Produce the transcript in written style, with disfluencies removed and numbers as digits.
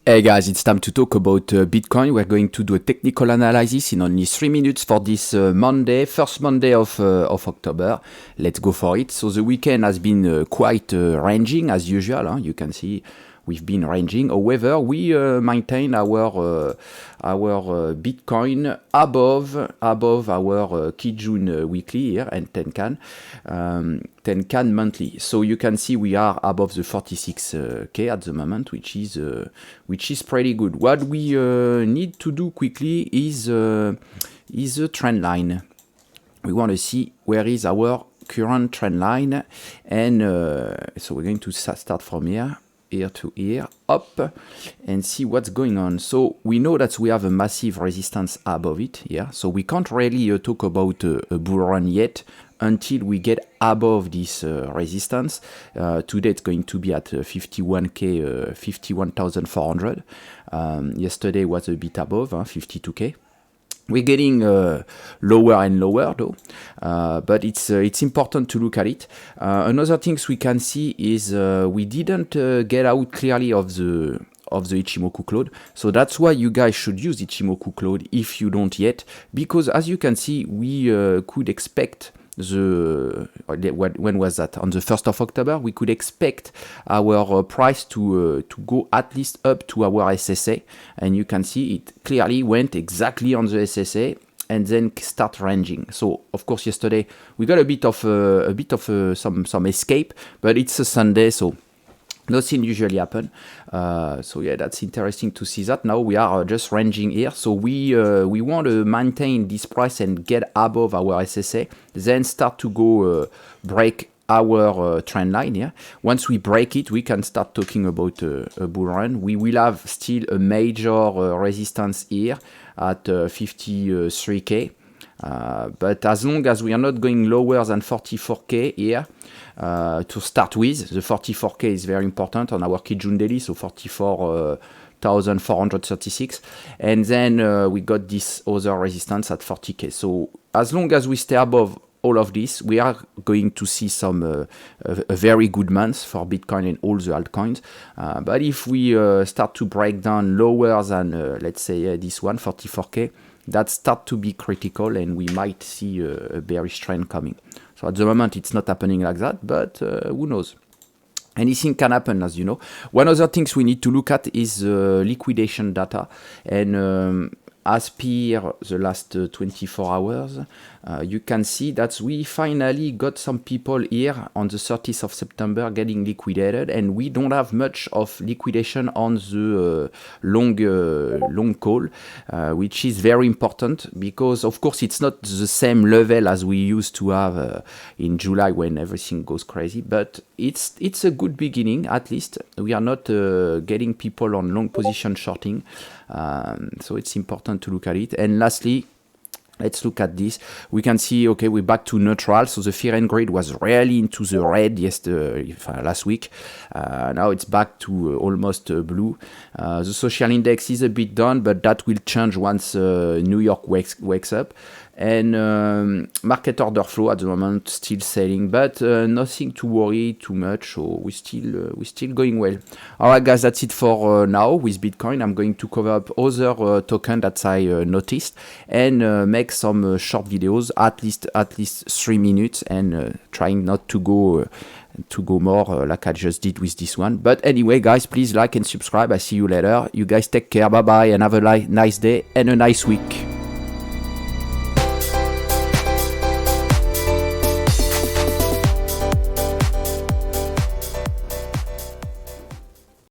Hey guys, it's time to talk about Bitcoin. We're going to do a technical analysis in only 3 minutes for this Monday, first Monday of October. Let's go for it. So the weekend has been quite ranging as usual. You can see we've been ranging. However, we maintain our Bitcoin above our Kijun weekly here and Tenkan. 10K monthly. So you can see we are above the 46K at the moment, which is pretty good. What we need to do quickly is a trend line. We want to see where is our current trend line, and so we're going to start from here to here, up, and see what's going on. So we know that we have a massive resistance above it here. So we can't really talk about a bull run yet until we get above this resistance. Today it's going to be at 51K, 51,400. Yesterday was a bit above, 52K. We're getting lower and lower though, but it's important to look at it. Another things we can see is we didn't get out clearly of the Ichimoku cloud, so that's why you guys should use Ichimoku cloud if you don't yet, because as you can see we could expect when was that? On the 1st of October, we could expect our price to go at least up to our SSA, and you can see it clearly went exactly on the SSA and then start ranging. So of course yesterday we got a bit of some escape, but it's a Sunday, so nothing usually happen. So yeah, that's interesting to see that. Now we are just ranging here. So we want to maintain this price and get above our SSA, then start to go break our trend line here. Once we break it, we can start talking about a bull run. We will have still a major resistance here at 53K. But as long as we are not going lower than 44K here, to start with, the 44K is very important on our Kijun daily, so 44,436, and then we got this other resistance at 40K. So as long as we stay above all of this, we are going to see some a very good month for Bitcoin and all the altcoins. But if we start to break down lower than let's say this one, 44K, that start to be critical, and we might see a bearish trend coming. So at the moment it's not happening like that, but who knows? Anything can happen, as you know. One other things we need to look at is liquidation data, and as per the last 24 hours, you can see that we finally got some people here on the 30th of September getting liquidated, and we don't have much of liquidation on the long call, which is very important, because of course it's not the same level as we used to have in July when everything goes crazy, but it's a good beginning. At least we are not getting people on long position shorting, so it's important to look at it. And lastly, let's look at this. We can see, okay, we're back to neutral. So the fear and greed was really into the red last week. Now it's back to almost blue. The social index is a bit down, but that will change once New York wakes up. And market order flow at the moment still selling, but nothing to worry too much. So we're still going well. All right, guys, that's it for now with Bitcoin. I'm going to cover up other token that I noticed, and make some short videos, at least 3 minutes, and trying not to go more like I just did with this one. But anyway, guys, please like and subscribe. I see you later. You guys take care. Bye bye, and have a nice day and a nice week.